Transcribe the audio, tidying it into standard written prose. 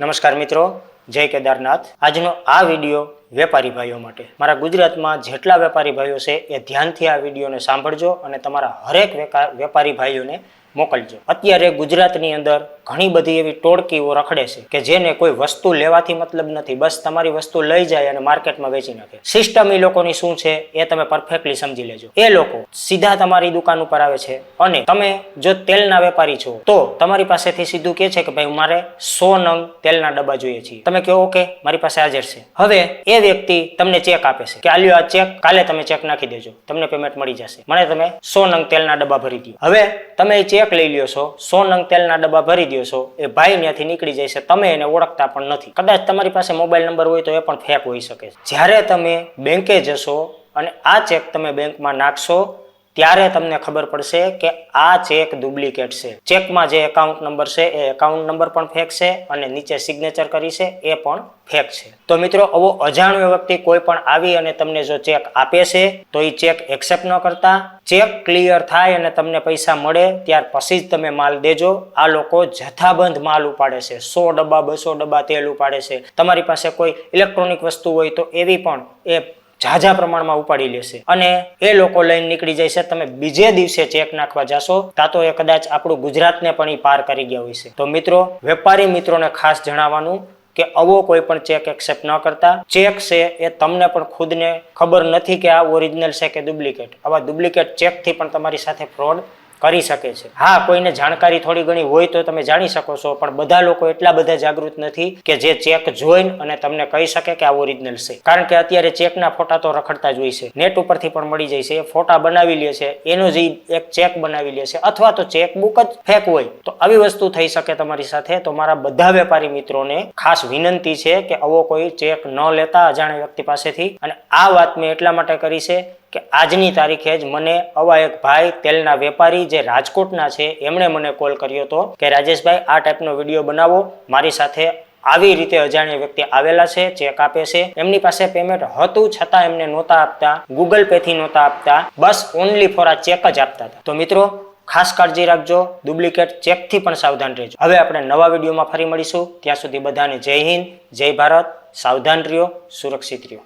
નમસ્કાર મિત્રો, જય કેદારનાથ। આજનો આ વિડીયો વેપારી ભાઈઓ માટે, મારા ગુજરાતમાં જેટલા વેપારી ભાઈઓ છે એ ધ્યાનથી આ વિડીયોને સાંભળજો અને તમારા હરેક વેપારી ભાઈઓને મોકલજો। અત્યારે ગુજરાતની અંદર ઘણી બધી એવી ટોળકીઓ રખડે છે કે જેને કોઈ વસ્તુ લેવાથી મતલબ નથી, બસ તમારી વસ્તુ લઈ જાય અને માર્કેટમાં વેચી નાખે। સિસ્ટમ એ લોકોની શું છે એ તમે પરફેક્ટલી સમજી લેજો। એ લોકો સીધા તમારી દુકાન ઉપર આવે છે અને તમે જો તેલના વેપારી છો તો તમારી પાસેથી સીધું કહે છે કે ભાઈ મારે 100 નંગ તેલના ડબ્બા જોઈએ છે। તમે કહો ઓકે, મારી પાસે હાજર છે। હવે એ વ્યક્તિ તમને ચેક આપે છે કે આલ્યો આ ચેક, કાલે તમે ચેક નાખી દેજો, તમને પેમેન્ટ મળી જશે, મને તમે 100 નંગ તેલના ડબ્બા ભરી દો। હવે તમે ચેક લઈ લ્યો છો, 100 નંગ તેલના ડબ્બા ભરી દો છો, એ ભાઈ ત્યાંથી નીકળી જાય છે, તમે એને ઓળખતા પણ નથી। કદાચ તમારી પાસે મોબાઈલ નંબર હોય તો એ પણ ફેક હોઈ શકે છે। જ્યારે તમે બેંકે જશો અને આ ચેક તમે બેંકમાં નાખશો ત્યારે તમને ખબર પડશે કે આ ચેક ડુપ્લિકેટ છે। ચેકમાં જે એકાઉન્ટ નંબર છે એ એકાઉન્ટ નંબર પણ ફેક છે અને નીચે સિગ્નેચર કરી છે એ પણ ફેક છે। તો મિત્રો, આવો અજાણ્યો વ્યક્તિ કોઈ પણ આવી અને તમને જો ચેક આપે છે તો એ ચેક એક્સેપ્ટ ન કરતા, ચેક ક્લિયર થાય અને તમને પૈસા મળે ત્યાર પછી જ તમે માલ દેજો। આ લોકો જથ્થાબંધ માલ ઉપાડે છે, 100 ડબ્બા 200 ડબ્બા તેલ ઉપાડે છે। તમારી પાસે કોઈ ઇલેક્ટ્રોનિક વસ્તુ હોય તો એવી પણ એ ઝાઝા પ્રમાણમાં ઉપાડી લેશે અને એ લોકો લઈને નીકળી જાય છે। તમે બીજે દિવસે ચેક નાખવા જાશો તા તો એ કદાચ આપણું ગુજરાતને પણ ઈ પાર કરી ગયા હોય છે। તો મિત્રો, વેપારી મિત્રોને ખાસ જણાવવાનું કે આવો કોઈ પણ ચેક એક્સેપ્ટ ન કરતા। ચેક છે એ તમને પણ ખુદને ખબર નથી કે આ ઓરિજિનલ છે કે ડુપ્લિકેટ। આવા ડુપ્લિકેટ ચેકથી પણ તમારી સાથે ફ્રોડ કરી શકે છે। હા, કોઈને જાણકારી થોડી ઘણી હોય તો તમે જાણી શકો છો, પણ બધા લોકો એટલા બધા જાગૃત નથી કે જે ચેક જોઈને અને તમને કહી શકે કે આ ઓરિજિનલ છે। કારણ કે અત્યારે ચેકના ફોટા તો રખડતા જ હોય છે, નેટ ઉપરથી પણ મળી જાય છે। એ ફોટા બનાવી લે છે, એનો જ એક ચેક બનાવી લે છે, અથવા તો ચેકબુક જ ફેક હોય। તો આવી વસ્તુ થઈ શકે તમારી સાથે। તો મારા બધા વેપારી મિત્રોને ખાસ વિનંતી છે કે આવો કોઈ ચેક ન લેતા અજાણ્યા વ્યક્તિ પાસેથી। અને આ વાત મેં એટલા માટે કરી છે કે આજની તારીખે જ મને આવા એક ભાઈ તેલના વેપારી જે રાજકોટના છે એમણે મને કોલ કર્યો હતો કે રાજેશભાઈ, આ ટાઈપનો વિડીયો બનાવો, મારી સાથે આવી રીતે અજાણ્યા વ્યક્તિ આવેલા છે, ચેક આપે છે, એમની પાસે પેમેન્ટ હતું છતાં એમને નહોતા આપતા, ગૂગલ પે થી નહોતા આપતા, બસ ઓનલી ફોર આ ચેક જ આપતા હતા। તો મિત્રો, ખાસ કાળજી રાખજો, ડુપ્લિકેટ ચેકથી પણ સાવધાન રહેજો। હવે આપણે નવા વિડીયોમાં ફરી મળીશું, ત્યાં સુધી બધાને જય હિન્દ, જય ભારત, સાવધાન રહ્યો, સુરક્ષિત રહ્યો।